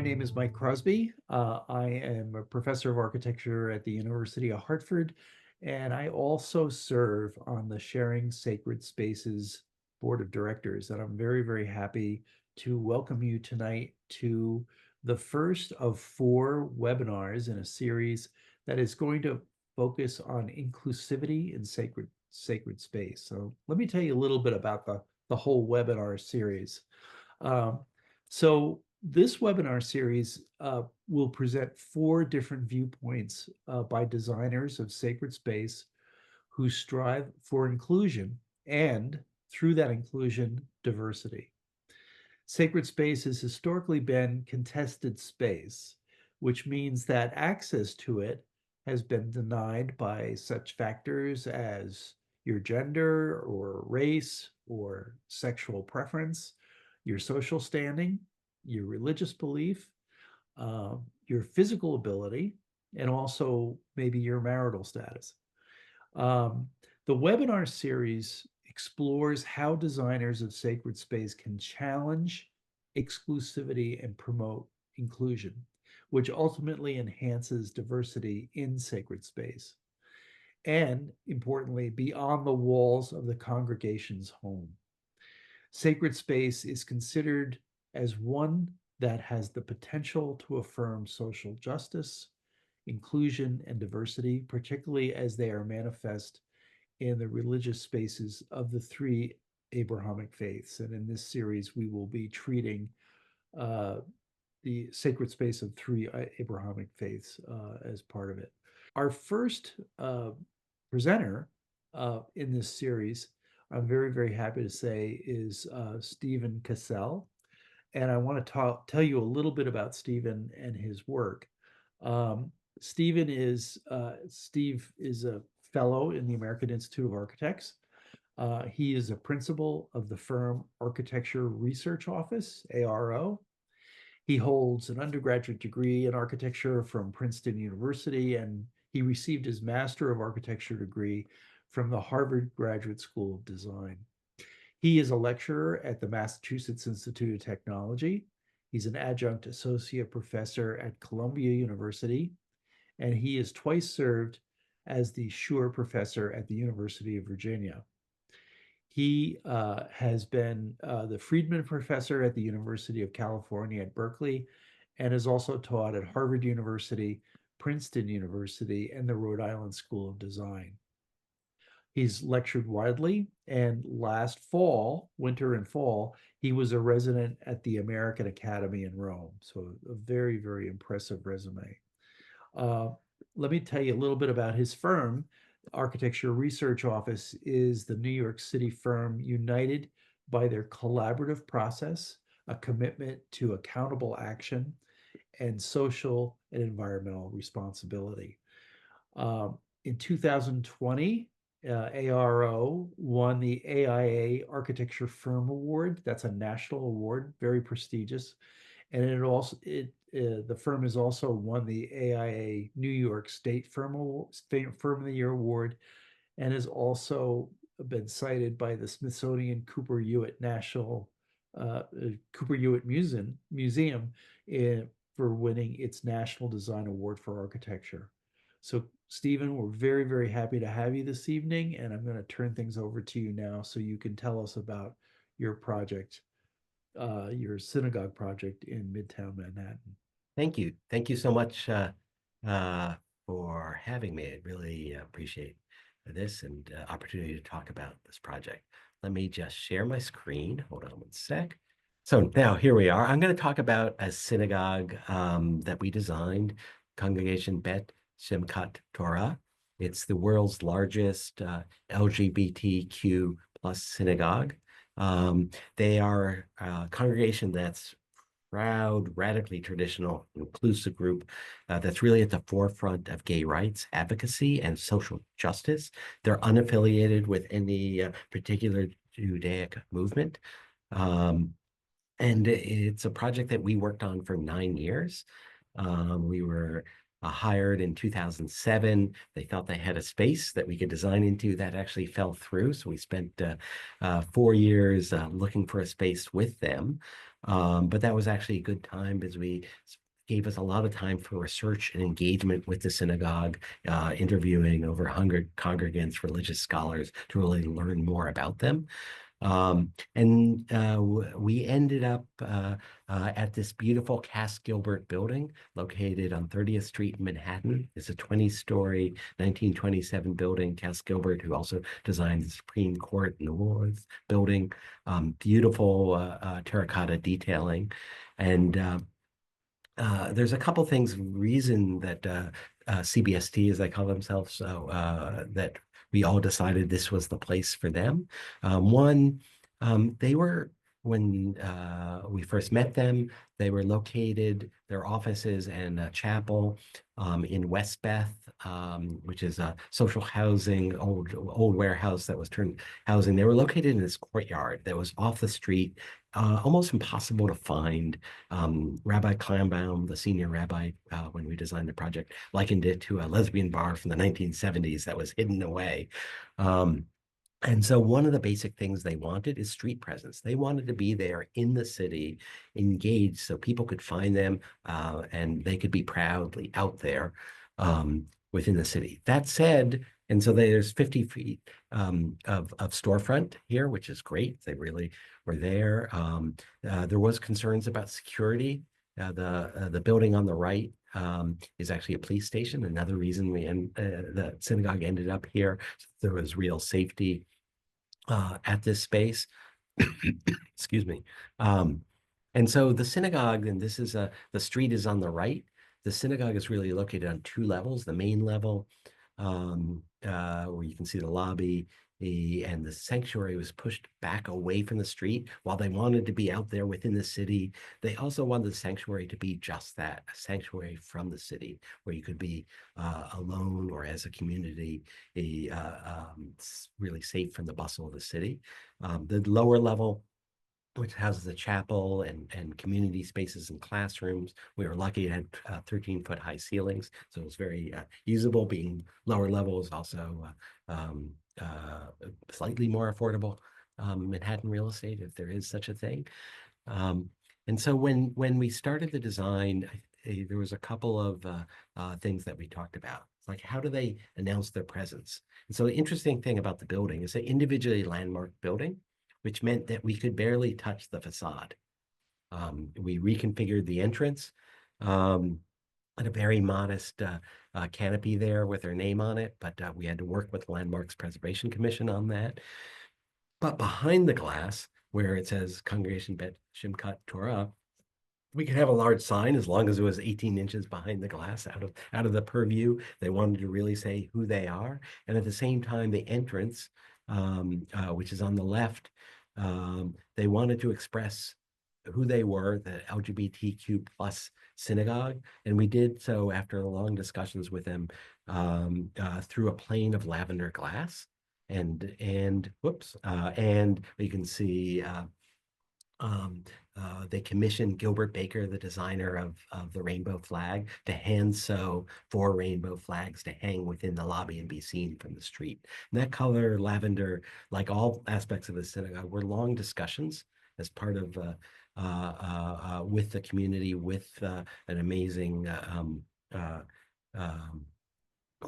My name is Mike Crosbie. I am a professor of architecture at the University of Hartford, and I also serve on the Sharing Sacred Spaces Board of Directors. And I'm very, very happy to welcome you tonight to the first of 4 webinars in a series that is going to focus on inclusivity in sacred space. So let me tell you a little bit about the whole webinar series. Um, so this webinar series will present 4 different viewpoints by designers of sacred space who strive for inclusion and, through that inclusion, diversity. Sacred space has historically been contested space, which means that access to it has been denied by such factors as your gender or race or sexual preference, your social standing, your religious belief, your physical ability, and also maybe your marital status. Um, the webinar series explores how designers of sacred space can challenge exclusivity and promote inclusion, which ultimately enhances diversity in sacred space. And importantly, beyond the walls of the congregation's home. Sacred space is considered as one that has the potential to affirm social justice, inclusion, and diversity, particularly as they are manifest in the religious spaces of the 3 Abrahamic faiths. And in this series, we will be treating the sacred space of 3 Abrahamic faiths as part of it. Our first presenter in this series, I'm very, very happy to say, is Stephen Cassell. And I want to tell you a little bit about Stephen and his work. Um, Steve is a fellow in the American Institute of Architects. He is a principal of the firm Architecture Research Office, ARO. He holds an undergraduate degree in architecture from Princeton University, and he received his Master of Architecture degree from the Harvard Graduate School of Design. He is a lecturer at the Massachusetts Institute of Technology. He's an adjunct associate professor at Columbia University, and he is twice served as the Schur Professor at the University of Virginia. He has been the Friedman Professor at the University of California at Berkeley, and has also taught at Harvard University, Princeton University, and the Rhode Island School of Design. He's lectured widely, and last fall, winter and fall, he was a resident at the American Academy in Rome. So a very, very impressive resume. Let me tell you a little bit about his firm. Architecture Research Office is the New York City firm united by their collaborative process, a commitment to accountable action, and social and environmental responsibility. In 2020, ARO won the AIA Architecture Firm Award. That's a national award, very prestigious. And the firm has also won the AIA New York State Firm of the Year Award, and has also been cited by the Smithsonian Cooper Hewitt Museum for winning its National Design Award for Architecture. So, Stephen, we're very, very happy to have you this evening, and I'm going to turn things over to you now so you can tell us about your project, your synagogue project in Midtown Manhattan. Thank you. Thank you so much for having me. I really appreciate this and opportunity to talk about this project. Let me just share my screen. Hold on one sec. So now here we are. I'm going to talk about a synagogue that we designed, Congregation Bet Simchat Torah. It's the world's largest LGBTQ plus synagogue. They are a congregation that's proud, radically traditional, inclusive group that's really at the forefront of gay rights advocacy and social justice. They're unaffiliated with any particular Judaic movement. And it's a project that we worked on for 9 years. We were hired in 2007. They thought they had a space that we could design into. That actually fell through. So we spent 4 years looking for a space with them. But that was actually a good time because we gave us a lot of time for research and engagement with the synagogue, interviewing over 100 congregants, religious scholars to really learn more about them. We ended up at this beautiful Cass Gilbert building located on 30th Street in Manhattan. It's a 20-story 1927 building. Cass Gilbert, who also designed the Supreme Court in New Orleans building, beautiful terracotta detailing. And there's a couple things, reason that CBST, as they call themselves, so that we all decided this was the place for them. One, they were, when we first met them, they were located, their offices and a chapel in West Beth, which is a social housing, old warehouse that was turned housing. They were located in this courtyard that was off the street, almost impossible to find. Rabbi Kleinbaum, the senior rabbi, when we designed the project, likened it to a lesbian bar from the 1970s that was hidden away. And so one of the basic things they wanted is street presence. They wanted to be there in the city, engaged, so people could find them and they could be proudly out there within the city. That said, and so there's 50 feet of storefront here, which is great. They really were there. There was concerns about security. The building on the right is actually a police station. Another reason the synagogue ended up here. There was real safety at this space. Excuse me. And so the synagogue, and this is the street is on the right. The synagogue is really located on two levels. The main level, where you can see the lobby, and the sanctuary was pushed back away from the street. While they wanted to be out there within the city, they also wanted the sanctuary to be just that, a sanctuary from the city, where you could be alone or as a community, really safe from the bustle of the city. The lower level, which houses a chapel and community spaces and classrooms. We were lucky it had 13-foot high ceilings, so it was very usable. Being lower level is also slightly more affordable Manhattan real estate, if there is such a thing. And so when we started the design, there was a couple of things that we talked about. It's like, how do they announce their presence? And so the interesting thing about the building is an individually landmarked building, which meant that we could barely touch the facade. We reconfigured the entrance, at a very modest canopy there with her name on it, but we had to work with the Landmarks Preservation Commission on that. But behind the glass, where it says Congregation Bet Shimkat Torah, we could have a large sign as long as it was 18 inches behind the glass out of the purview. They wanted to really say who they are. And at the same time, the entrance, which is on the left, they wanted to express who they were, the LGBTQ plus synagogue. And we did so after long discussions with them through a plane of lavender glass. And whoops, and you can see they commissioned Gilbert Baker, the designer of the rainbow flag, to hand sew 4 rainbow flags to hang within the lobby and be seen from the street. And that color, lavender, like all aspects of the synagogue, were long discussions as part of with the community, with an amazing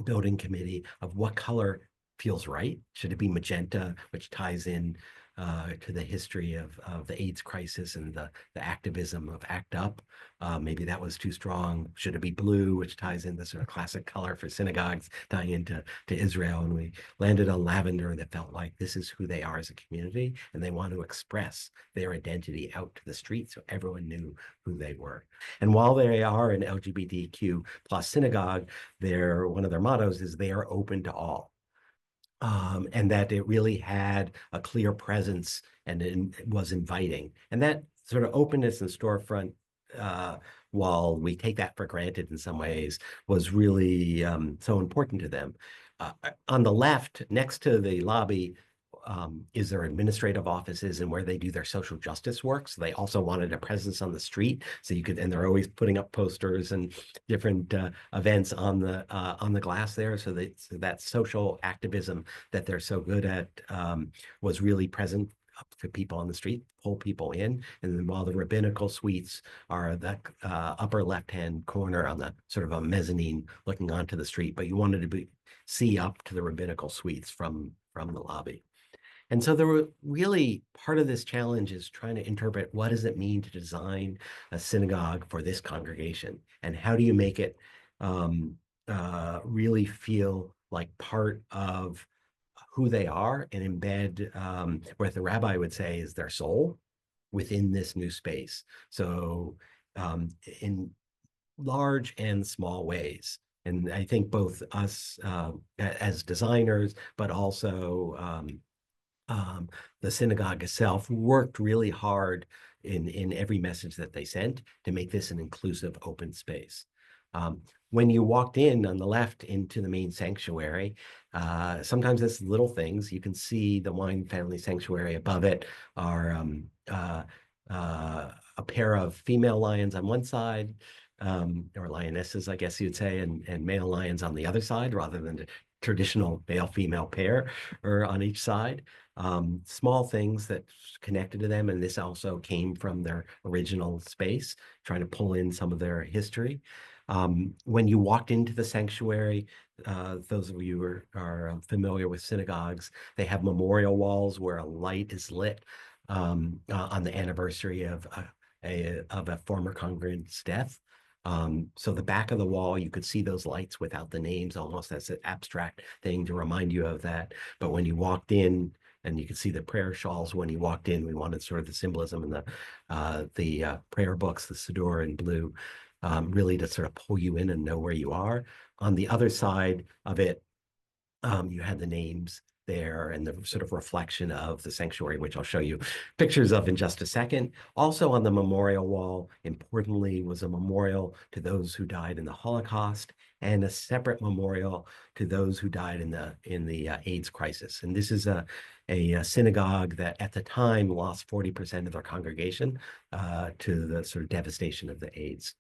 building committee of what color feels right. Should it be magenta, which ties in to the history of the AIDS crisis and the activism of ACT UP? Maybe that was too strong. Should it be blue, which ties in the sort of classic color for synagogues, tying into Israel? And we landed on lavender that felt like this is who they are as a community, and they want to express their identity out to the street so everyone knew who they were. And while they are an LGBTQ plus synagogue, one of their mottos is they are open to all. And that it really had a clear presence and it was inviting. And that sort of openness and storefront, while we take that for granted in some ways, was really so important to them. On the left, next to the lobby, is their administrative offices and where they do their social justice work. So they also wanted a presence on the street. So you could, and they're always putting up posters and different events on the glass there. So that social activism that they're so good at was really present for people on the street, pull people in. And then while the rabbinical suites are the upper left-hand corner on the sort of a mezzanine looking onto the street, but you wanted to see up to the rabbinical suites from the lobby. And so there were really part of this challenge is trying to interpret what does it mean to design a synagogue for this congregation, and how do you make it really feel like part of who they are and embed what the rabbi would say is their soul within this new space. So in large and small ways. And I think both us as designers, but also the synagogue itself worked really hard in every message that they sent to make this an inclusive open space. When you walked in on the left into the main sanctuary, sometimes it's little things. You can see the Wine Family Sanctuary. Above it are a pair of female lions on one side, or lionesses, I guess you'd say, and male lions on the other side, rather than the traditional male-female pair or on each side. Small things that connected to them, and this also came from their original space, trying to pull in some of their history. When you walked into the sanctuary, those of you who are familiar with synagogues, they have memorial walls where a light is lit on the anniversary of a former congregant's death. So the back of the wall, you could see those lights without the names, almost as an abstract thing to remind you of that. But when you walked in, and you could see the prayer shawls when you walked in, we wanted sort of the symbolism and the prayer books, the Siddur in blue, really to sort of pull you in and know where you are. On the other side of it, you had the names there and the sort of reflection of the sanctuary, which I'll show you pictures of in just a second. Also on the memorial wall, importantly, was a memorial to those who died in the Holocaust and a separate memorial to those who died in the AIDS crisis. And this is a synagogue that at the time lost 40% of their congregation to the sort of devastation of AIDS.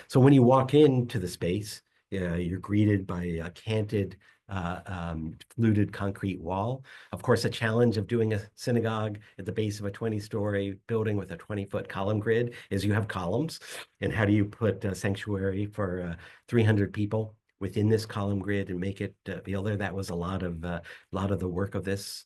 So when you walk into the space, you're greeted by a canted, fluted concrete wall. Of course, a challenge of doing a synagogue at the base of a 20-story building with a 20-foot column grid is you have columns. And how do you put a sanctuary for 300 people within this column grid and make it feel there? That was a lot of the work of this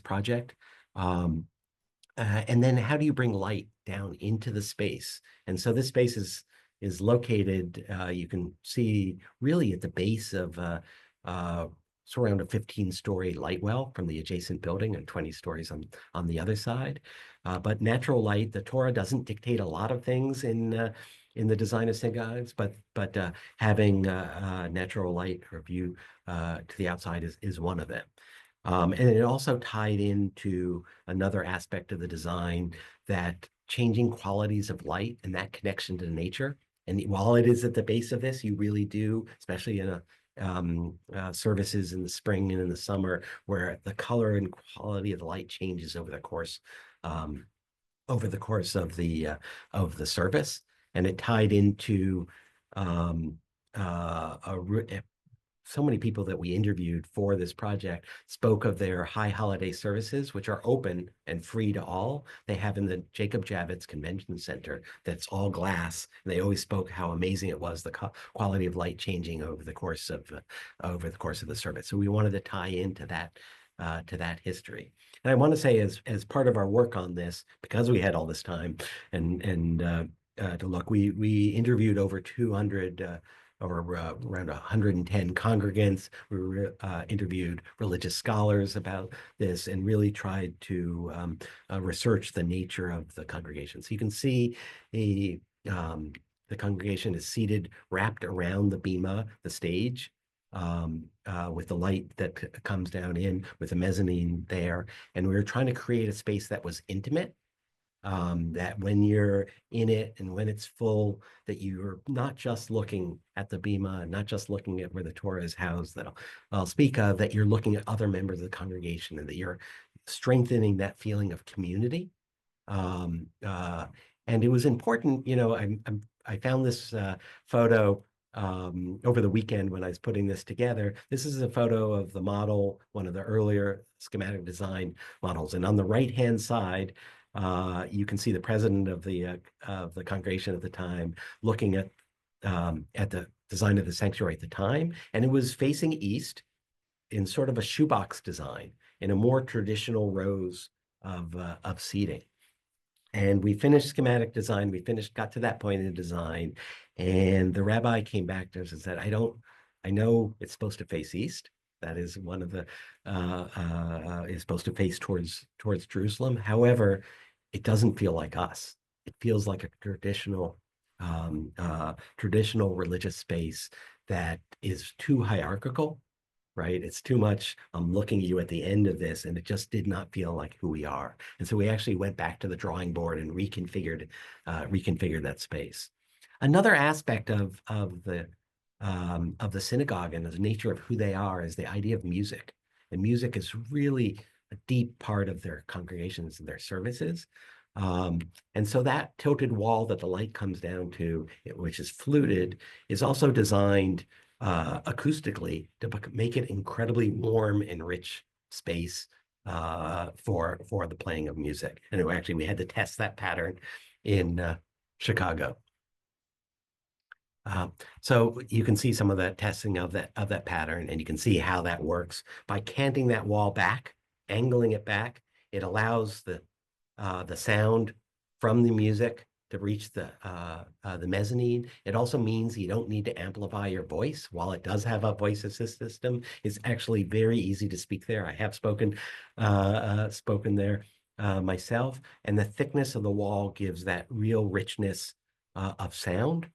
project. And then how do you bring light down into the space? And so this space is located, you can see really at the base of sort of around a 15-story light well from the adjacent building and 20 stories on the other side. But natural light, the Torah doesn't dictate a lot of things in the design of synagogues, but having natural light or view to the outside is one of them. And it also tied into another aspect of the design, that changing qualities of light and that connection to nature. And while it is at the base of this, you really do, especially in services in the spring and in the summer, where the color and quality of the light changes over the course of the service. And it tied into so many people that we interviewed for this project spoke of their high holiday services, which are open and free to all. They have in the Jacob Javits Convention Center that's all glass. And they always spoke how amazing it was, the quality of light changing over the course of the service. So we wanted to tie into that history. And I want to say, as part of our work on this, because we had all this time and to look, we interviewed over 200 or around 110 congregants. We interviewed religious scholars about this and really tried to research the nature of the congregation. So you can see the congregation is seated, wrapped around the bima, the stage, with the light that comes down in, with the mezzanine there. And we were trying to create a space that was intimate, that when you're in it and when it's full, that you're not just looking at the bima, not just looking at where the Torah is housed, that I'll speak of, that you're looking at other members of the congregation and that you're strengthening that feeling of community. And it was important, I found this photo over the weekend when I was putting this together. This is a photo of the model, one of the earlier schematic design models. And on the right-hand side, you can see the president of the congregation at the time looking at the design of the sanctuary at the time, and it was facing east in sort of a shoebox design in a more traditional rows of seating. And we finished schematic design. Got to that point in design, and the rabbi came back to us and said, I know it's supposed to face east. That is one of the, is supposed to face towards Jerusalem. However, it doesn't feel like us. It feels like a traditional religious space that is too hierarchical, right? It's too much. I'm looking at you at the end of this, and it just did not feel like who we are. And so we actually went back to the drawing board and reconfigured that space. Another aspect of the synagogue and the nature of who they are is the idea of music. And music is really a deep part of their congregations and their services. And so that tilted wall that the light comes down to, which is fluted, is also designed acoustically to make it incredibly warm and rich space for the playing of music. And actually, we had to test that pattern in Chicago. So you can see some of that testing of that pattern, and you can see how that works by canting that wall back, angling it back. It allows the sound from the music to reach the mezzanine. It also means you don't need to amplify your voice. While it does have a voice assist system, it's actually very easy to speak there. I have spoken there myself, and the thickness of the wall gives that real richness of sound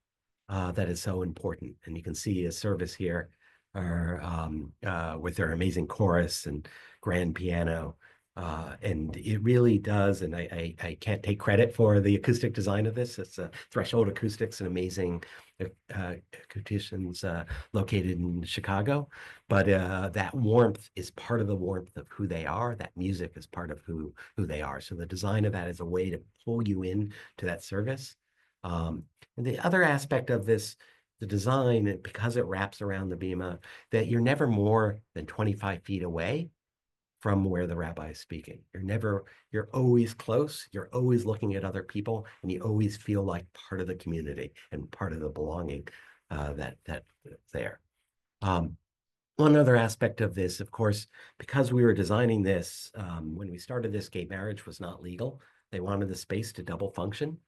that is so important. And you can see a service here with their amazing chorus and grand piano. And it really does, and I can't take credit for the acoustic design of this. It's Threshold Acoustics, an amazing acousticians located in Chicago. But that warmth is part of the warmth of who they are. That music is part of who they are. So the design of that is a way to pull you in to that service. And the other aspect of this, the design, because it wraps around the bima, that you're never more than 25 feet away from where the rabbi is speaking. You're always close, you're always looking at other people, and you always feel like part of the community and part of the belonging that's there. One other aspect of this, of course, because we were designing this, when we started this, gay marriage was not legal. They wanted the space to double function.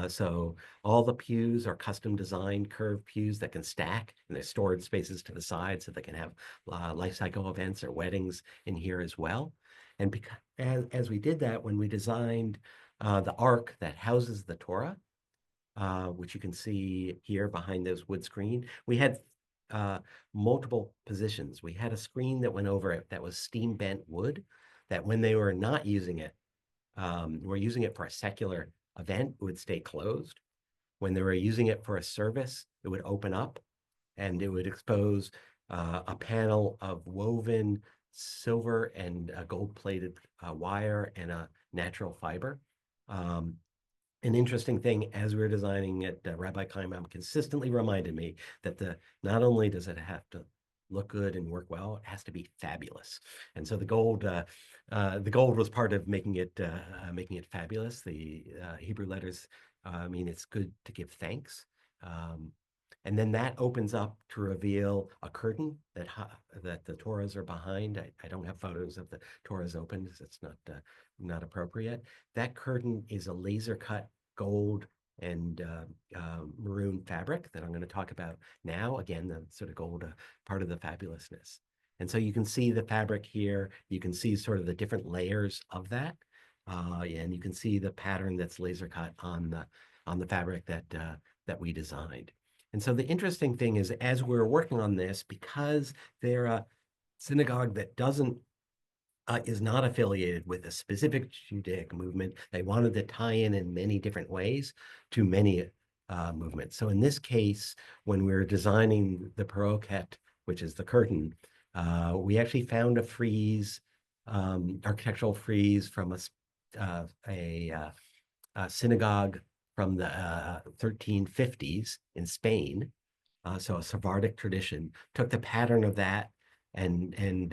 So all the pews are custom designed curved pews that can stack, and there's storage spaces to the side so they can have life cycle events or weddings in here as well. And because as we did that, when we designed the ark that houses the Torah, which you can see here behind those wood screen, we had multiple positions. We had a screen that went over it that was steam bent wood, that when they were not using it, were using it for a secular event, it would stay closed. When they were using it for a service, it would open up and it would expose a panel of woven silver and gold-plated wire and a natural fiber. An interesting thing as we were designing it, Rabbi Kaimam consistently reminded me that not only does it have to look good and work well, it has to be fabulous. And so the gold was part of making it fabulous. The Hebrew letters mean it's good to give thanks. And then that opens up to reveal a curtain that the Torahs are behind. I don't have photos of the Torahs open because it's not appropriate. That curtain is a laser cut gold and maroon fabric that I'm going to talk about now. Again, the sort of gold part of the fabulousness. And so you can see the fabric here. You can see sort of the different layers of that. And you can see the pattern that's laser cut on the fabric that we designed. And so the interesting thing is, as we're working on this, because they're a synagogue that is not affiliated with a specific Judaic movement, they wanted to tie in many different ways to many movements. So in this case, when we were designing the paroquet, which is the curtain, we actually found a frieze, architectural frieze from a synagogue from the 1350s in Spain. so a Sephardic tradition, took the pattern of that and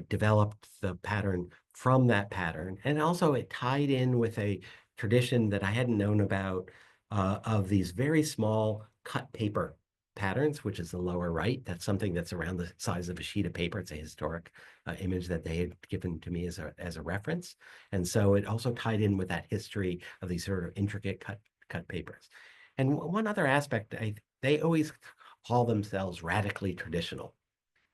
developed the pattern from that pattern. And also it tied in with a tradition that I hadn't known about of these very small cut paper patterns, which is the lower right. That's something that's around the size of a sheet of paper. It's a historic image that they had given to me as a reference. And so it also tied in with that history of these sort of intricate cut papers. And one other aspect, they always call themselves radically traditional.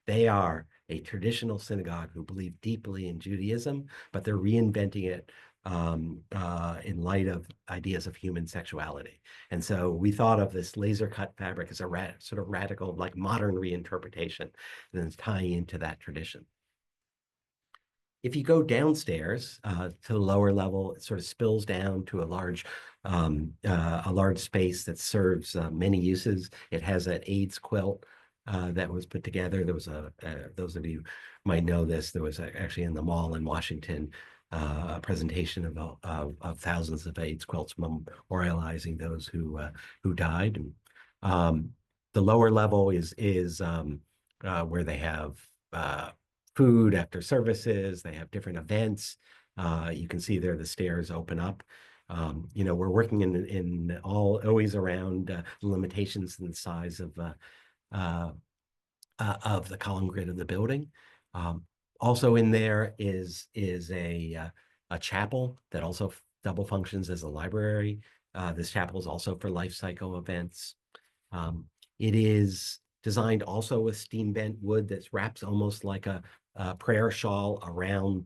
They are a traditional synagogue who believe deeply in Judaism, but they're reinventing it in light of ideas of human sexuality. And so we thought of this laser cut fabric as a sort of radical, like modern reinterpretation, and then tying into that tradition. If you go downstairs to the lower level, it sort of spills down to a large space that serves many uses. It has an AIDS quilt that was put together. There was those of you might know this, there was actually in the mall in Washington a presentation of thousands of AIDS quilts memorializing those who died. And, the lower level is where they have food after services. They have different events. You can see there the stairs open up. We're working in always around the limitations and the size of the column grid of the building. Also in there is a chapel that also double functions as a library. This chapel is also for life cycle events. It is designed also with steam bent wood that wraps almost like a prayer shawl around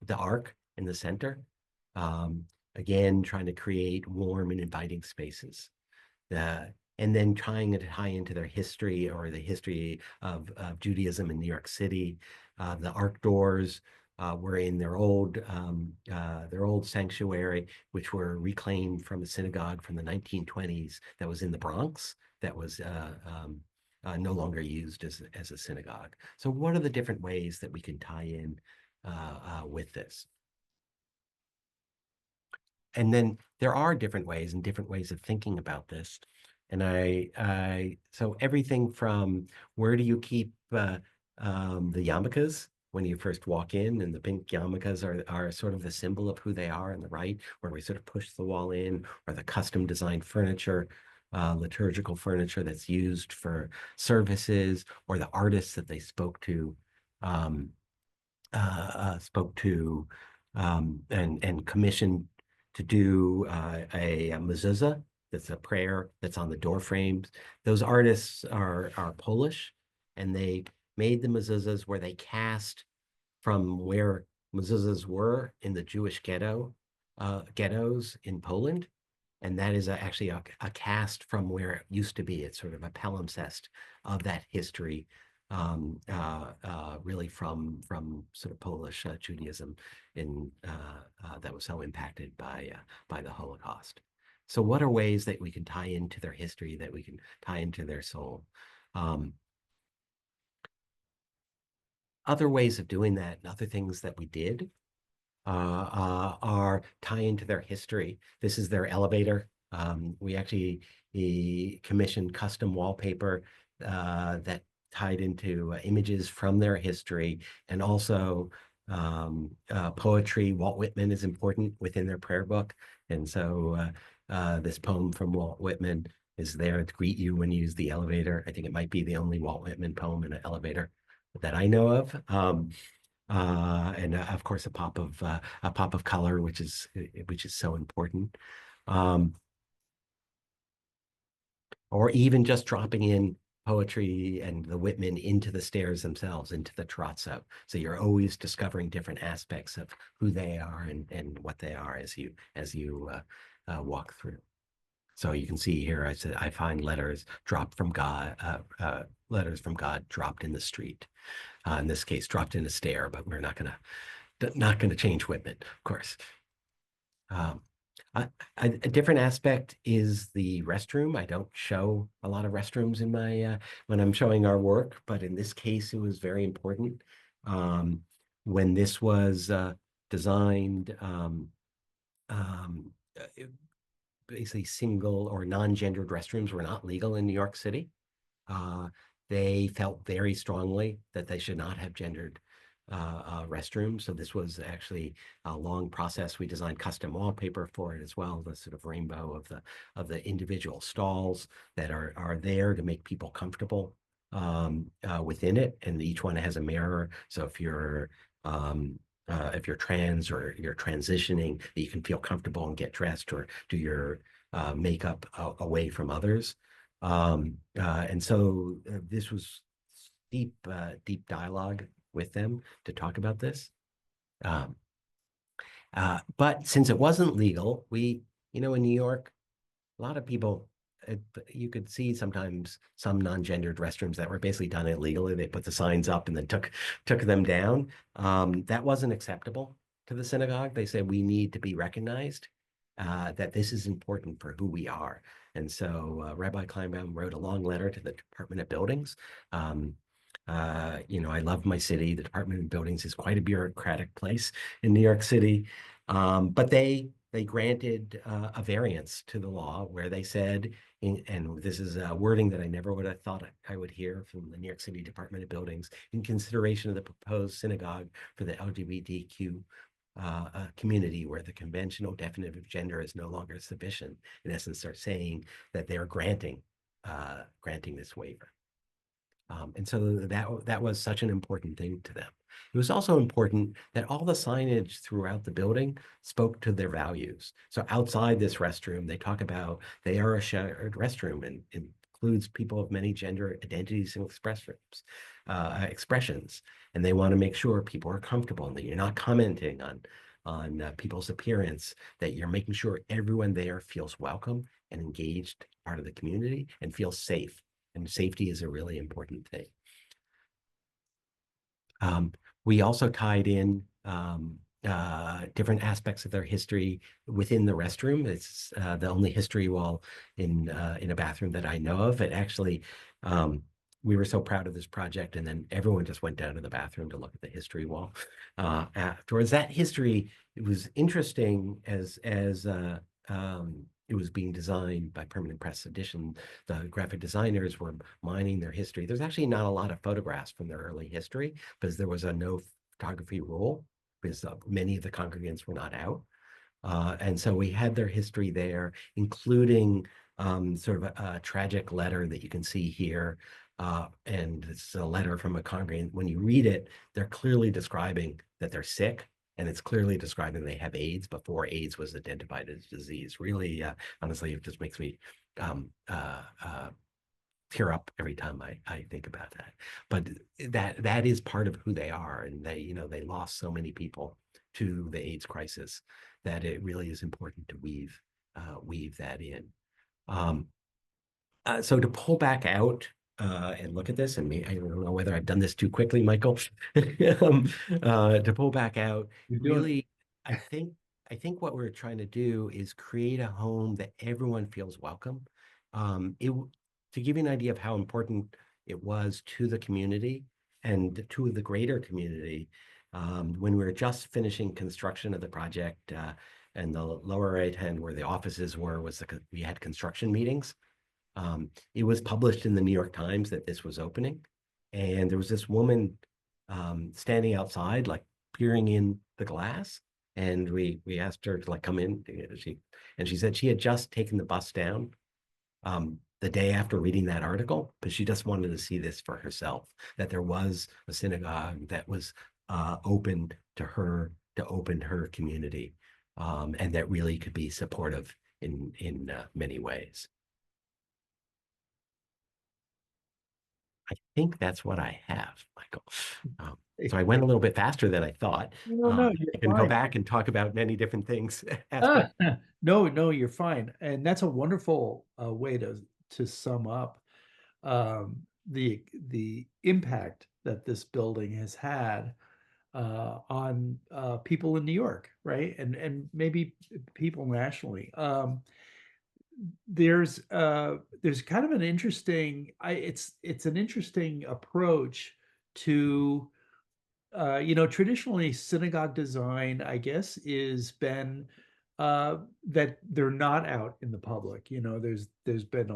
the ark in the center. Again, trying to create warm and inviting spaces. And then trying to tie into their history or the history of Judaism in New York City. The ark doors were in their old sanctuary, which were reclaimed from a synagogue from the 1920s that was in the Bronx, that was no longer used as a synagogue. So what are the different ways that we can tie in with this? And then there are different ways and different ways of thinking about this. And so everything from where do you keep the yarmulkes when you first walk in, and the pink yarmulkes are sort of the symbol of who they are on the right, where we sort of push the wall in, or the custom designed furniture, liturgical furniture that's used for services, or the artists that they um, spoke to and commissioned to do a mezuzah. That's a prayer that's on the door frames. Those artists are Polish, and they made the mezuzahs where they cast from where mezuzahs were in the Jewish ghettos in Poland. And that is actually a cast from where it used to be. It's sort of a palimpsest of that history, really from sort of Polish Judaism that was so impacted by the Holocaust. So what are ways that we can tie into their history, that we can tie into their soul? Other ways of doing that, and other things that we did are tie into their history. This is their elevator. We actually commissioned custom wallpaper that tied into images from their history, and also poetry. Walt Whitman is important within their prayer book. And so this poem from Walt Whitman is there to greet you when you use the elevator. I think it might be the only Walt Whitman poem in an elevator that I know of. And of course a pop of color, which is so important. Or even just dropping in poetry and the Whitman into the stairs themselves, into the trotso. So you're always discovering different aspects of who they are and what they are as you walk through. So you can see here, I said, I find letters dropped from God, letters from God dropped in the street. In this case, dropped in a stair, but we're not gonna change Whitman, of course. A different aspect is the restroom. I don't show a lot of restrooms in my when I'm showing our work, but in this case, it was very important. When this was designed, basically single or non-gendered restrooms were not legal in New York City. Uh, they felt very strongly that they should not have gendered restrooms. So this was actually a long process. We designed custom wallpaper for it as well, the sort of rainbow of the individual stalls that are there to make people comfortable within it. And each one has a mirror. So if you're trans or you're transitioning, you can feel comfortable and get dressed or do your makeup away from others. And so this was deep dialogue with them to talk about this. Um, but since it wasn't legal, in New York, a lot of people, you could see sometimes some non-gendered restrooms that were basically done illegally. They put the signs up and then took them down. That wasn't acceptable to the synagogue. They said we need to be recognized, that this is important for who we are. And so Rabbi Kleinbaum wrote a long letter to the Department of Buildings. Um, I love my city. The Department of Buildings is quite a bureaucratic place in New York City. But they granted a variance to the law where they said, and this is a wording that I never would have thought I would hear from the New York City Department of Buildings, in consideration of the proposed synagogue for the LGBTQ community, where the conventional definition of gender is no longer sufficient. In essence, they're saying that they're granting this waiver. And so that was such an important thing to them. It was also important that all the signage throughout the building spoke to their values. So outside this restroom, they talk about they are a shared restroom and includes people of many gender identities and expressions. And they want to make sure people are comfortable and that you're not commenting on people's appearance, that you're making sure everyone there feels welcome and engaged, part of the community, and feels safe. And safety is a really important thing. We also tied in different aspects of their history within the restroom. It's the only history wall in a bathroom that I know of. It actually, we were so proud of this project, and then everyone just went down to the bathroom to look at the history wall. Afterwards, that history, it was interesting as it was being designed by Permanent Press Edition. The graphic designers were mining their history. There's actually not a lot of photographs from their early history because there was a no photography rule because many of the congregants were not out. And so we had their history there, including sort of a tragic letter that you can see here. And it's a letter from a congregant. When you read it, they're clearly describing that they're sick, and it's clearly describing they have AIDS before AIDS was identified as a disease. Really, honestly, it just makes me tear up every time I think about that. But that is part of who they are, and they lost so many people to the AIDS crisis that it really is important to weave that in. So to pull back out and look at this, and I don't know whether I've done this too quickly, Michael. To pull back out, You're doing really, I think I think what we're trying to do is create a home that everyone feels welcome. To give you an idea of how important it was to the community and to the greater community, when we were just finishing construction of the project, and the lower right hand where the offices were we had construction meetings. It was published in the New York Times that this was opening, and there was this woman standing outside, like peering in the glass, and we asked her to like come in. She said she had just taken the bus down the day after reading that article, but she just wanted to see this for herself, that there was a synagogue that was open to her, to open her community, and that really could be supportive in many ways. I think that's what I have, Michael. So I went a little bit faster than I thought. No, no, you're I can go fine. back and talk about many different things, Ah, aspects. no, no, you're fine. And that's a wonderful way to sum up the impact that this building has had on people in New York, right? And maybe people nationally. There's kind of an interesting it's an interesting approach to traditionally synagogue design, I guess, is been that they're not out in the public. You know, there's been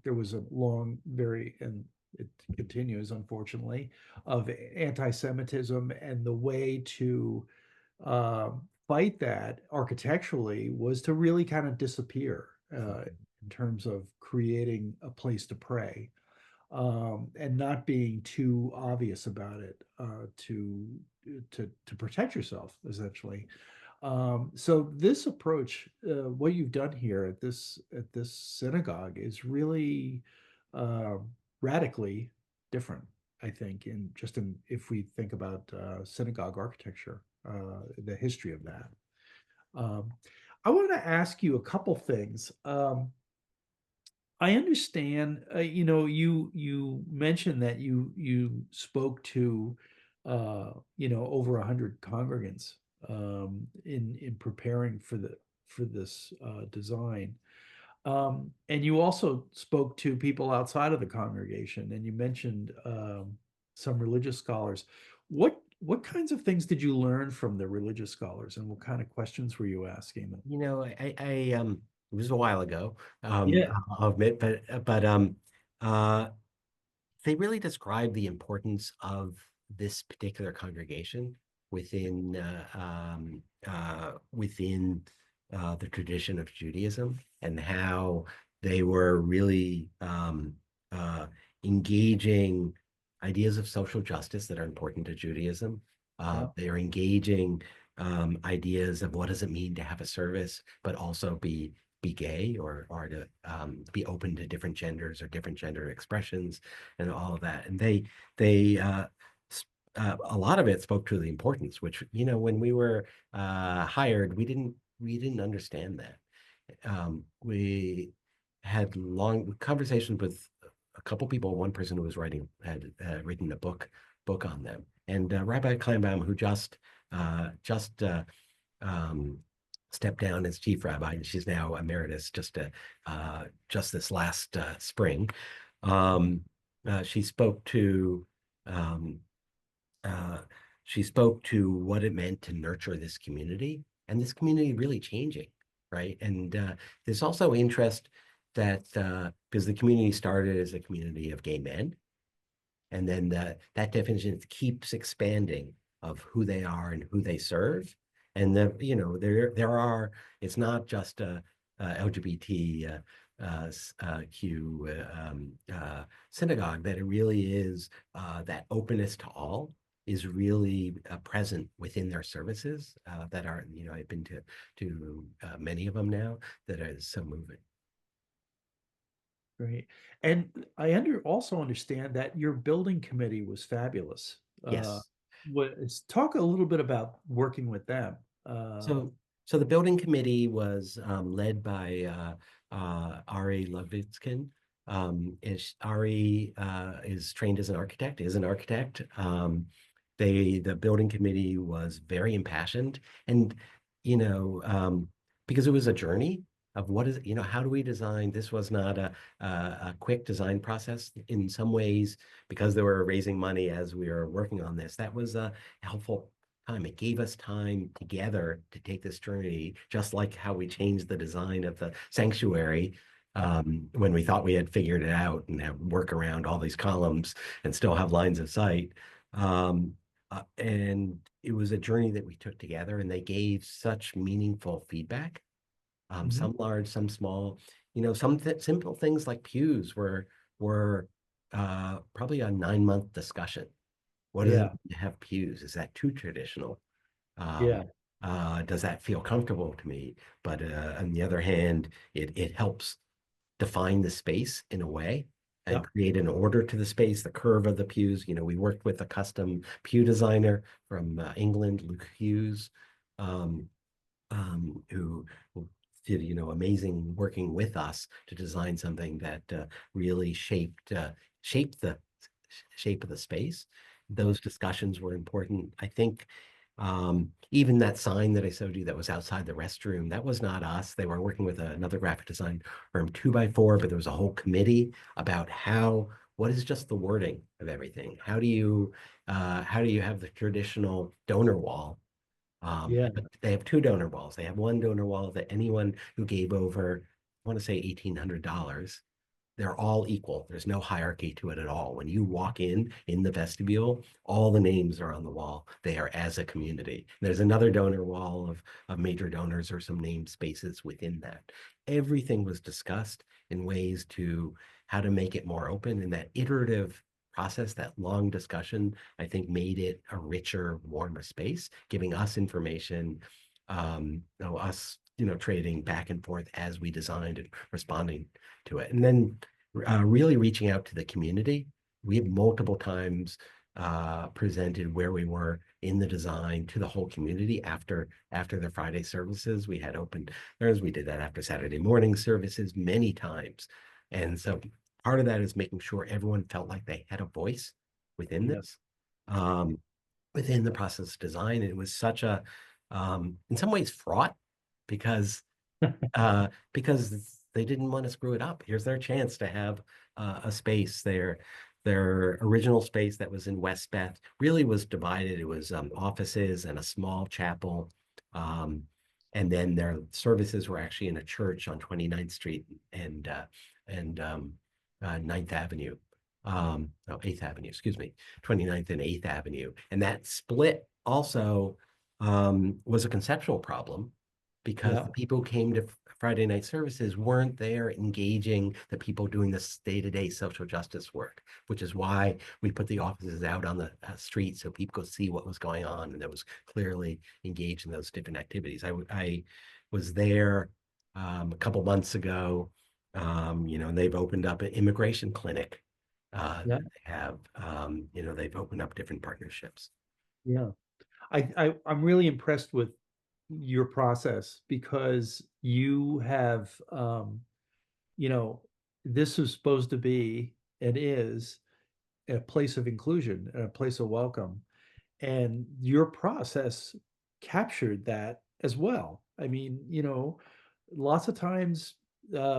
there was a long, very, and it continues, unfortunately, of anti-Semitism, and the way to fight that architecturally was to really kind of disappear in terms of creating a place to pray, and not being too obvious about it, to protect yourself, essentially. So this approach, what you've done here at this synagogue, is really uh, radically different, I think, in just in if we think about synagogue architecture, the history of that. Um, I want to ask you a couple things. I understand, you mentioned that you spoke to, over 100 congregants in preparing for this design. And you also spoke to people outside of the congregation, and you mentioned some religious scholars. What kinds of things did you learn from the religious scholars, and what kind of questions were you asking them? It was a while ago, Yeah, I'll admit, but uh, they really describe the importance of this particular congregation within the tradition of Judaism, and how they were really engaging ideas of social justice that are important to Judaism. yeah, They are engaging ideas of what does it mean to have a service, but also be gay, or to be open to different genders or different gender expressions and all of that. And they a lot of it spoke to the importance, which, when we were hired, we didn't understand that. We had long conversations with a couple people. One person who was writing had written a book on them, and Rabbi Kleinbaum, who just um, stepped down as chief rabbi, and she's now emeritus just this last spring. Um, she spoke to um, uh, she spoke to what it meant to nurture this community, and this community really changing, right? And there's also interest that because the community started as a community of gay men, and then that definition keeps expanding of who they are and who they serve. And it's not just a LGBT Q synagogue, that it really is that openness to all is really present within their services that are, I've been to many of them now, that is so moving. great. And also understand that your building committee was fabulous. Yes. Talk a little bit about working with them. So, so the building committee was led by Ari Lovitskin. Ari is trained as an architect, is an architect. The building committee was very impassioned, and because it was a journey of how do we design? This was not a quick design process. In some ways, because they were raising money as we were working on this, that was a helpful time. It gave us time together to take this journey, just like how we changed the design of the sanctuary when we thought we had figured it out and have work around all these columns and still have lines of sight. And it was a journey that we took together, and they gave such meaningful feedback, Mhm. some large, some small. Some simple things like pews were probably a 9-month discussion. What does it Yeah, mean to have pews? Is that too traditional? Um, yeah, does that feel comfortable to me? But on the other hand, it helps define the space in a way and yeah. create an order to the space, the curve of the pews. We worked with a custom pew designer from England, Luke Hughes, um, who did, amazing working with us to design something that really shaped the shape of the space. Yeah. Those discussions were important. I think even that sign that I showed you that was outside the restroom, that was not us. They were working with another graphic design firm, 2x4, but there was a whole committee about what is just the wording of everything? How do you have the traditional donor wall Yeah. But they have two donor walls. They have one donor wall that anyone who gave over, I want to say $1,800, they're all equal. There's no hierarchy to it at all. When you walk in the vestibule, all the names are on the wall. They are as a community. There's another donor wall of major donors or some name spaces within that. Everything was discussed in ways to how to make it more open, and that iterative process, that long discussion, I think made it a richer, warmer space, giving us information, us, trading back and forth as we designed and responding to it. And then really reaching out to the community. We have multiple times presented where we were in the design to the whole community after the Friday services. We had open theirs. We did that after Saturday morning services many times. And so part of that is making sure everyone felt like they had a voice within Yeah. this, um, within the process of design. And it was such a, in some ways, fraught because because they didn't want to screw it up. Here's their chance to have a space. Their original space that was in West Beth really was divided. It was offices and a small chapel. Um, and then their services were actually in a church on 29th Street and 9th Avenue. No, 8th Avenue, excuse me, 29th and 8th Avenue. And that split also was a conceptual problem because Yeah. the people who came to Friday night services weren't there engaging the people doing this day-to-day social justice work, which is why we put the offices out on the street so people could see what was going on and that was clearly engaged in those different activities. I was there a couple months ago, and they've opened up an immigration clinic. Yeah. They've opened up different partnerships. Yeah. I'm really impressed with your process because you have, you know, this is supposed to be and is a place of inclusion and a place of welcome. And your process captured that as well. I mean, lots of times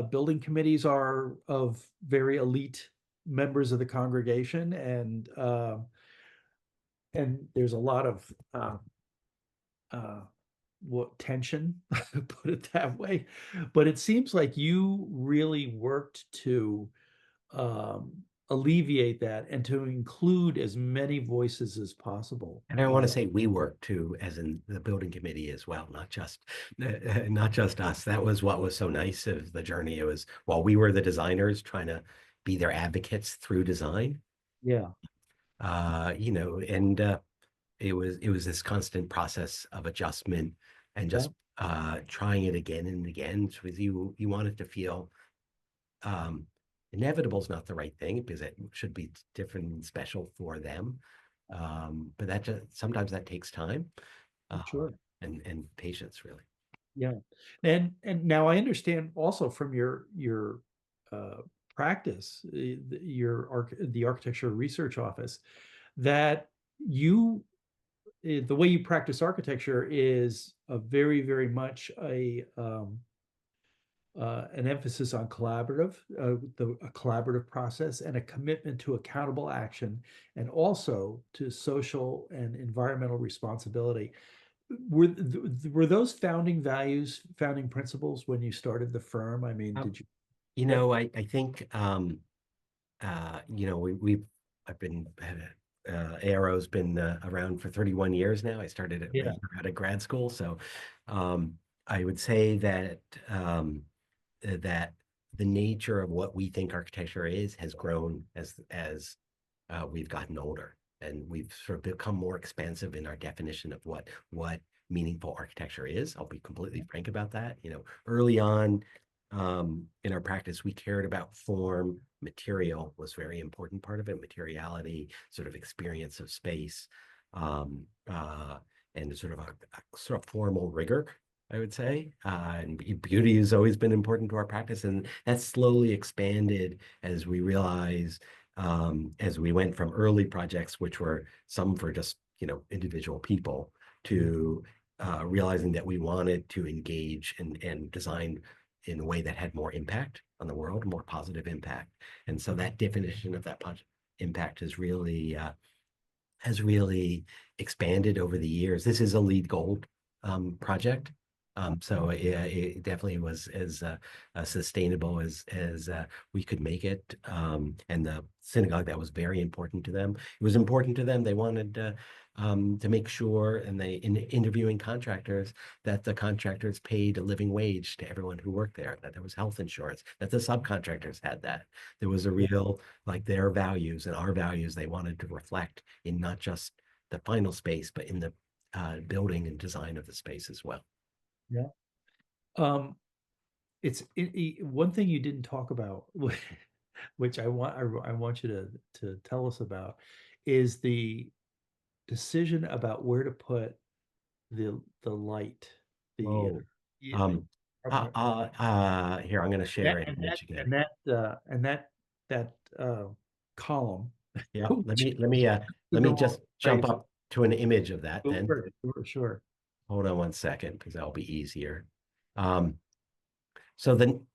building committees are of very elite members of the congregation, and there's a lot of uh, what tension, put it that way. But it seems like you really worked to um, alleviate that and to include as many voices as possible. And I want to say we work too, as in the building committee as well, not just us. That was what was so nice of the journey. It was while we were the designers trying to be their advocates through design, Yeah, and it was this constant process of adjustment and yeah, just trying it again and again. So you want it to feel um, inevitable is not the right thing because it should be different and special for them. But that just sometimes that takes time uh, sure. and patience, really. Yeah. And now I understand also from your uh, practice, the architecture research office, that you the way you practice architecture is a very, very much an emphasis on a collaborative process and a commitment to accountable action and also to social and environmental responsibility. Were those founding values, founding principles when you started the firm? I mean, Um, did you? Yeah, I think we've I've been ARO's been around for 31 years now. I started it right yeah, out of grad school, so um, I would say that the nature of what we think architecture is has grown as we've gotten older, and we've sort of become more expansive in our definition of what meaningful architecture is. I'll be completely frank about that. Early on in our practice, we cared about form. Material was a very important part of it. Materiality, sort of experience of space, um, uh, and sort of a sort of formal rigor, I would say. And beauty has always been important to our practice, and that slowly expanded as we realized, as we went from early projects, which were some for just individual people, yeah, to realizing that we wanted to engage and design in a way that had more impact on the world, more positive impact. And so that definition of that impact has really has really expanded over the years. This is a LEED Gold project. So it definitely was as sustainable as we could make it. And the synagogue, that was very important to them. It was important to them. They wanted to make sure, and they in interviewing contractors, that the contractors paid a living wage to everyone who worked there, that there was health insurance, that the subcontractors had that. There was a Yeah, real, like, their values and our values they wanted to reflect in not just the final space, but in the building and design of the space as well. yeah. Um, one thing you didn't talk about, which I want you to tell us about, is the decision about where to put the light, the Whoa. yeah, Um, Here, I'm going to share that an and that image again. and that and that column, Yeah, which let me go all just jump crazy. up to an image of that then. Sure, sure, sure. Hold on one second, because that'll be easier. Um, so then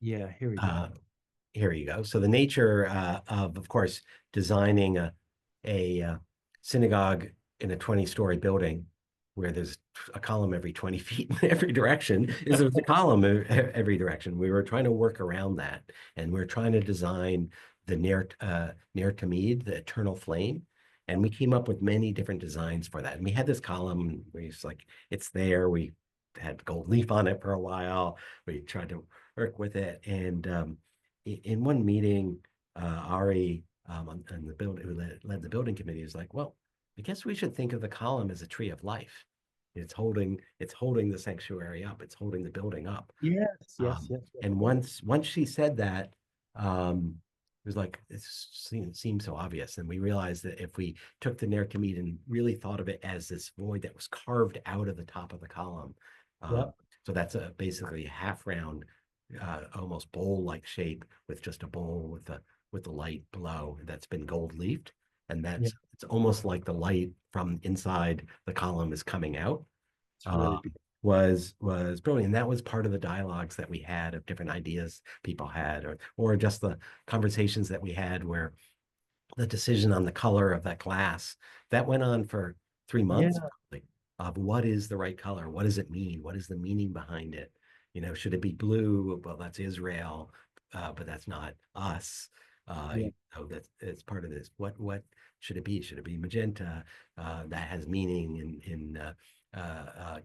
Yeah, here we uh, go. here you go. So the nature of course, designing a synagogue in a 20-story building where there's a column every 20 feet in every direction is there's a column every direction. We were trying to work around that, and we're trying to design the Ner Tamid, the eternal flame. And we came up with many different designs for that. And we had this column where it's like, it's there. We had gold leaf on it for a while. We tried to work with it. And in one meeting, Ari on the building, who led the building committee, is like, well, I guess we should think of the column as a tree of life. It's holding the sanctuary up. It's holding the building up. Yes, yes, yes, yes, And yes. once she said that, it was like seemed so obvious. And we realized that if we took the Ner Tamid and really thought of it as this void that was carved out of the top of the column, Yep, so that's a basically half round, almost bowl-like shape with just a bowl with the light below that's been gold leafed, and yeah, it's almost like the light from inside the column is coming out. it's uh, really beautiful. was brilliant. And that was part of the dialogues that we had, of different ideas people had, or just the conversations that we had, where the decision on the color of that glass that went on for 3 months, Yeah, probably, of what is the right color, what does it mean, what is the meaning behind it. Should it be blue? Well, that's Israel, but that's not us. yeah, That's it's part of this. What should it be? Should it be magenta? That has meaning in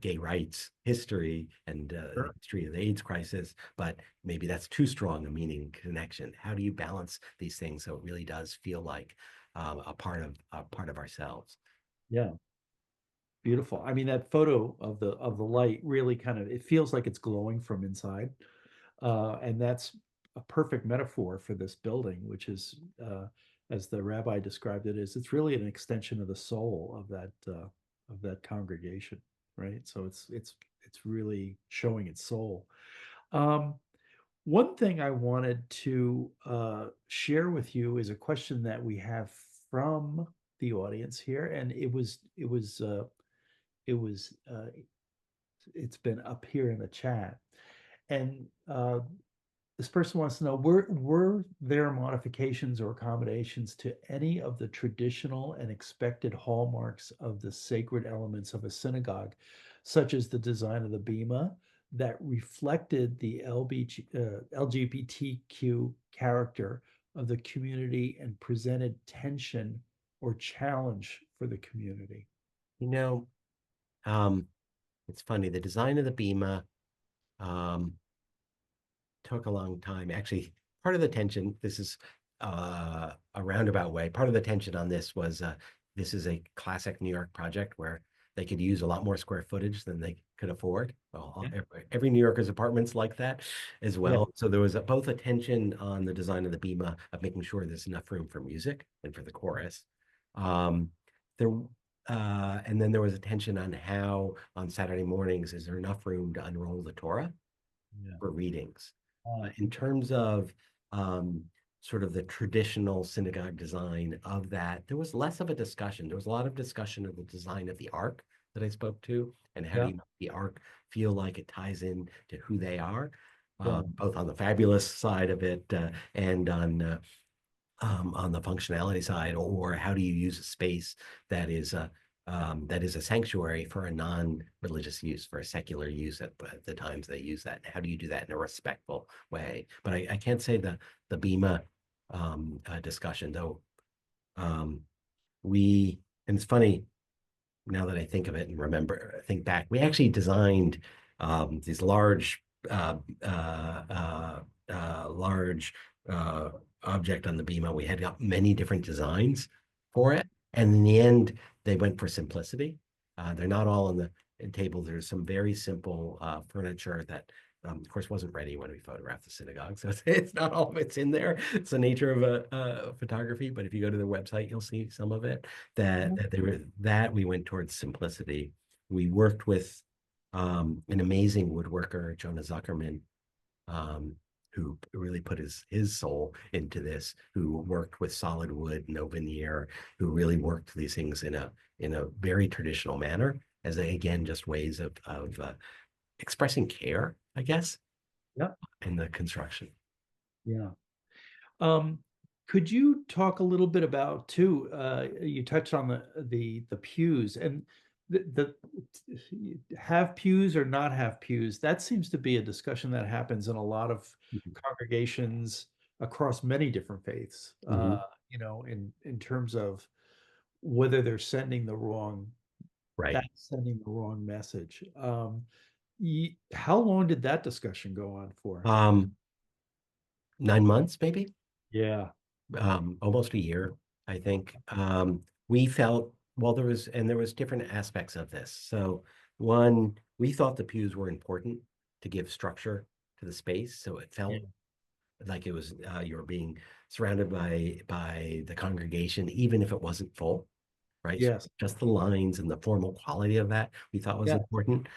gay rights history, and the sure. history of the AIDS crisis, but maybe that's too strong a meaning connection. How do you balance these things so it really does feel like a part of ourselves? Yeah, beautiful. I mean, that photo of the light really kind of, it feels like it's glowing from inside. And that's a perfect metaphor for this building, which is, as the rabbi described it, is it's really an extension of the soul of that congregation, right? So it's really showing its soul. Um, One thing I wanted to share with you is a question that we have from the audience here, and it was it's been up here in the chat, and this person wants to know, were there modifications or accommodations to any of the traditional and expected hallmarks of the sacred elements of a synagogue, such as the design of the bema that reflected the LGBTQ character of the community and presented tension or challenge for the community? You know, um, it's funny. The design of the Bema um, took a long time. Actually, part of the tension, this is a roundabout way. Part of the tension on this was this is a classic New York project where they could use a lot more square footage than they could afford. Well, Yeah. every New Yorker's apartment's like that as Yeah. well. So there was both a tension on the design of the Bema of making sure there's enough room for music and for the chorus. Um, there and then there was a tension on how on Saturday mornings is there enough room to unroll the Torah Yeah. for readings. In Okay. terms of um, sort of the traditional synagogue design of that, there was less of a discussion. There was a lot of discussion of the design of the ark that I spoke to, and how do Yeah. you make the ark feel like it ties in to who they are, Yeah. both on the fabulous side of it and on on the functionality side, or how do you use a space that is a sanctuary for a non-religious use, for a secular use at the times they use that? How do you do that in a respectful way? But I can't say the BEMA discussion though. Um, and it's funny now that I think of it and think back, we actually designed these large uh, object on the BEMA. We had got many different designs for it, and in the end, they went for simplicity. They're not all on the table. There's some very simple furniture that, of course, wasn't ready when we photographed the synagogue. So it's not all of it's in there. It's the nature of a photography. But if you go to their website, you'll see some of it that we went towards simplicity. We worked with an amazing woodworker, Jonah Zuckerman, um, who really put his soul into this, who worked with solid wood, no veneer, who really worked these things in a very traditional manner, as again just ways of expressing care, I guess, Yeah. in the construction. Yeah. Um, could you talk a little bit about too, you touched on the pews and have pews or not have pews. That seems to be a discussion that happens in a lot of congregations across many different faiths, Mhm. in terms of whether they're sending Right. that's sending the wrong message. How long did that discussion go on for? 9 months, maybe. Yeah. Almost a year, I think. We felt, well, there was different aspects of this. So one, we thought the pews were important to give structure to the space. So it Yeah. felt like it was, you were being surrounded by the congregation, even if it wasn't full, right? So Yes. just the lines and the formal quality of that we thought was Yeah. important.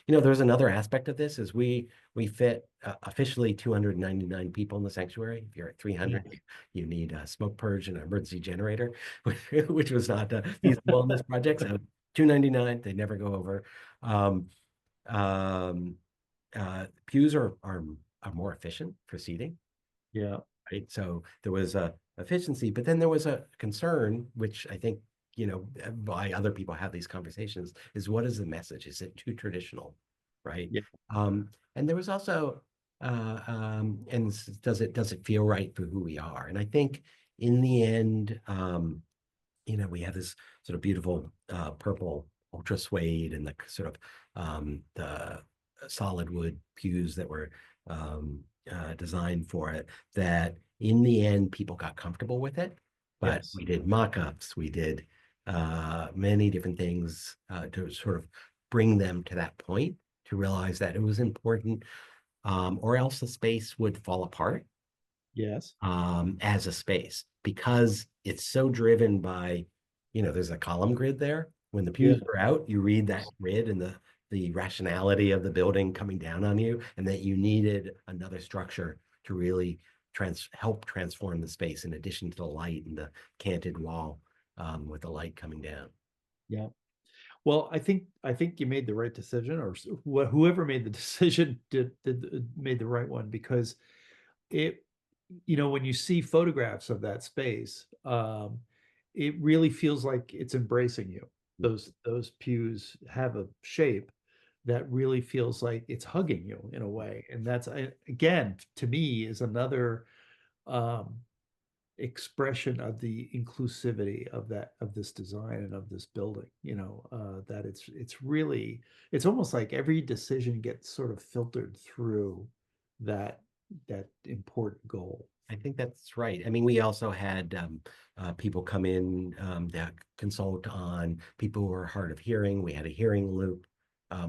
There's another aspect of this is we fit officially 299 people in the sanctuary. If you're at Yeah. 300, you need a smoke purge and an emergency generator, which was not feasible in this project. So 299, they never go over. Um, um, Pews are more efficient for seating, Yeah. right? So there was a efficiency, but then there was a concern, which I think, why other people have these conversations is what is the message? Is it too traditional, right? Yeah. And there was also, does it feel right for who we are? And I think in the end, we have this sort of beautiful purple ultra suede and the sort of the solid wood pews that were designed for it, that in the end people got comfortable with it. But Yes. we did mock-ups, we did many different things to sort of bring them to that point, to realize that it was important, or else the space would fall apart Yes. as a space, because it's so driven by, there's a column grid there. When the Yeah. pews are out, you read that grid and the rationality of the building coming down on you, and that you needed another structure to really help transform the space, in addition to the light and the canted wall, with the light coming down. Yeah. Well, I think you made the right decision, or whoever made the decision made the right one, because it, when you see photographs of that space, it really feels like it's embracing you. Those pews have a shape that really feels like it's hugging you in a way, and that's again, to me, is another um, expression of the inclusivity of this design and of this building, that it's really, it's almost like every decision gets sort of filtered through that that important goal. I think that's right. I mean, we also had people come in that consult on people who are hard of hearing. We had a hearing loop,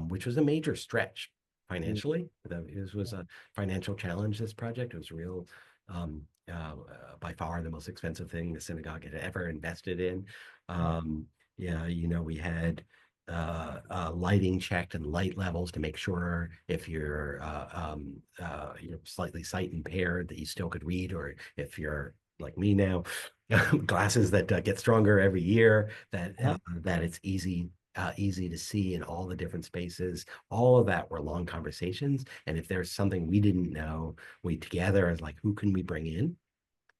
which was a major stretch Yeah. financially. This was a financial challenge, this project. It was real, by far the most expensive thing the synagogue had ever invested in. Yeah, we had lighting checked and light levels to make sure if you're slightly sight impaired that you still could read, or if you're like me now, glasses that get stronger every year, Uh-huh. that it's easy to see in all the different spaces. All of that were long conversations, and if there's something we didn't know, we together as like, who can we bring in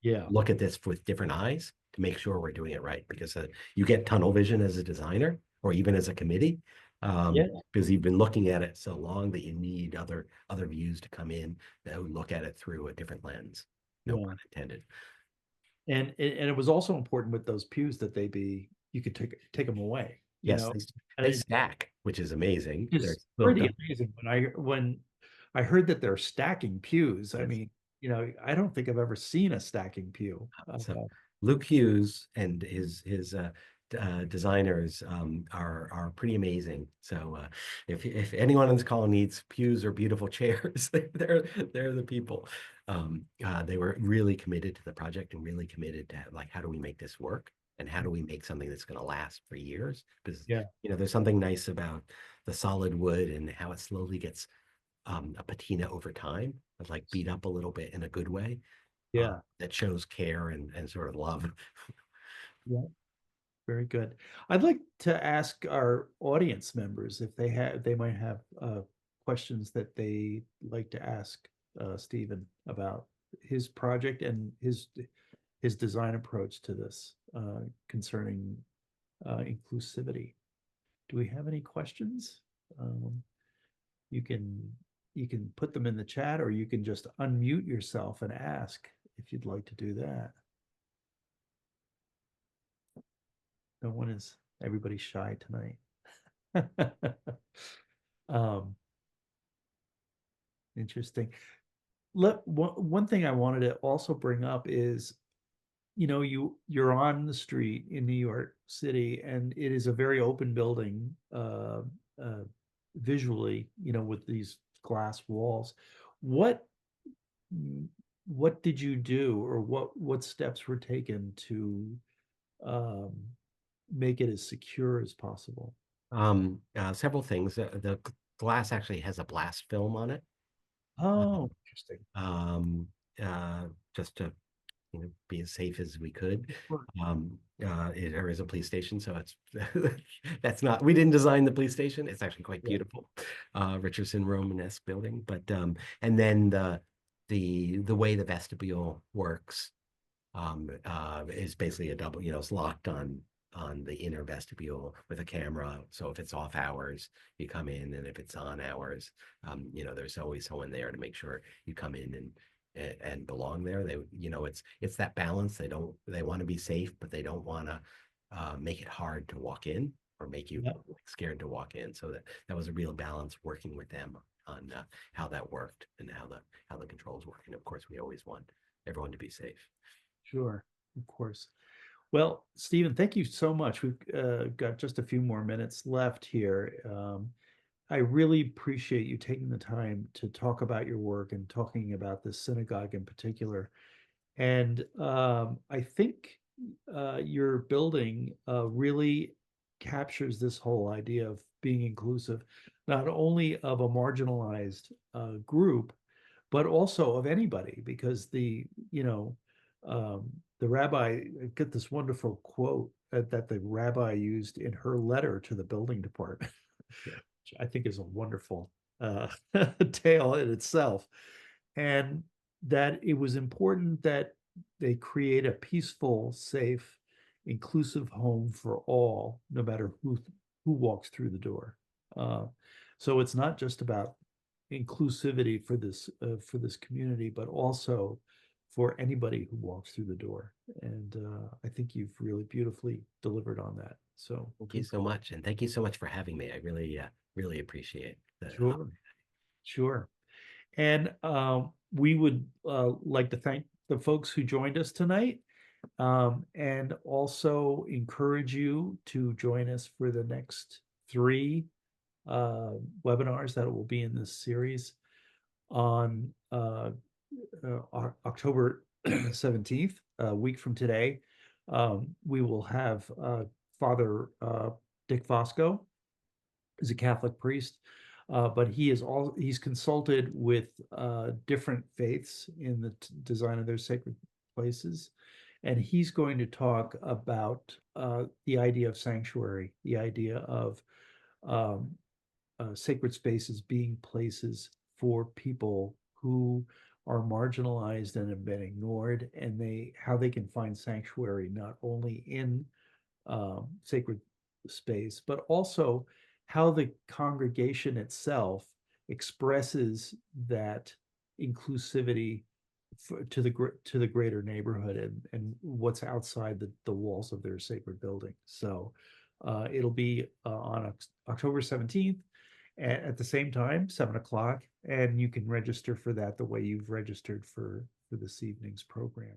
Yeah. look at this with different eyes to make sure we're doing it right, because you get tunnel vision as a designer or even as a committee, Yeah. because you've been looking at it so long that you need other views to come in that would look at it through a different lens. No Yeah. pun intended. And it was also important with those pews that you could take them away, Yes, and they it stack, which is amazing. They're is built pretty up. amazing when I heard that they're stacking pews. I Yes. mean, I don't think I've ever seen a stacking pew. So Luke Hughes and his designers are pretty amazing. So if anyone on this call needs pews or beautiful chairs, they're the people. They were really committed to the project and really committed to like, how do we make this work, and how do we make something that's going to last for years? Because Yeah, there's something nice about the solid wood and how it slowly gets a patina over time, but like beat up a little bit in a good way, yeah, that shows care and sort of love. yeah. Very good. I'd like to ask our audience members if they might have questions that they like to ask Stephen about his project and his design approach to this concerning inclusivity. Do we have any questions? Um, you can you can put them in the chat, or you can just unmute yourself and ask if you'd like to do that. No one is, everybody's shy tonight. Um, interesting. One thing I wanted to also bring up is, you're on the street in New York City, and it is a very open building, uh, visually, with these glass walls. What what did you do, or what steps were taken to um, make it as secure as possible? Several things. The glass actually has a blast film on it, Oh, interesting. um, just to be as safe as we could. There is a police station, so it's that's not, we didn't design the police station. It's actually quite Yeah, beautiful, Richardson Romanesque building. But and then the way the vestibule works is basically a double, it's locked on the inner vestibule with a camera. So if it's off hours, you come in, and if it's on hours, there's always someone there to make sure you come in and belong there. It's that balance. They want to be safe, but they don't want to make it hard to walk in or make you yeah, scared to walk in. So that was a real balance working with them on how that worked and how the controls work. And of course, we always want everyone to be safe. sure, of course. Well, Stephen, thank you so much. We've got just a few more minutes left here. I really appreciate you taking the time to talk about your work and talking about the synagogue in particular. And I think your building really captures this whole idea of being inclusive, not only of a marginalized group, but also of anybody, because the rabbi, I get this wonderful quote that the rabbi used in her letter to the building department, Yeah. which I think is a wonderful uh, tale in itself. And that it was important that they create a peaceful, safe, inclusive home for all, no matter who walks through the door. Uh, so it's not just about inclusivity for this community, but also for anybody who walks through the door. And I think you've really beautifully delivered on that. So, Thank you so much. And thank you so much for having me. I really appreciate the sure, sure. And we would like to thank the folks who joined us tonight, and also encourage you to join us for the next three webinars that will be in this series on October 17th, a week from today. We will have Father Dick Fosco, is a Catholic priest, but he's consulted with different faiths in the design of their sacred places, and he's going to talk about the idea of sanctuary, the idea of sacred spaces being places for people who are marginalized and have been ignored, and how they can find sanctuary not only in sacred space, but also how the congregation itself expresses that inclusivity to the greater neighborhood and what's outside the walls of their sacred building. So it'll be on October 17th at the same time, 7 o'clock, and you can register for that the way you've registered for this evening's program.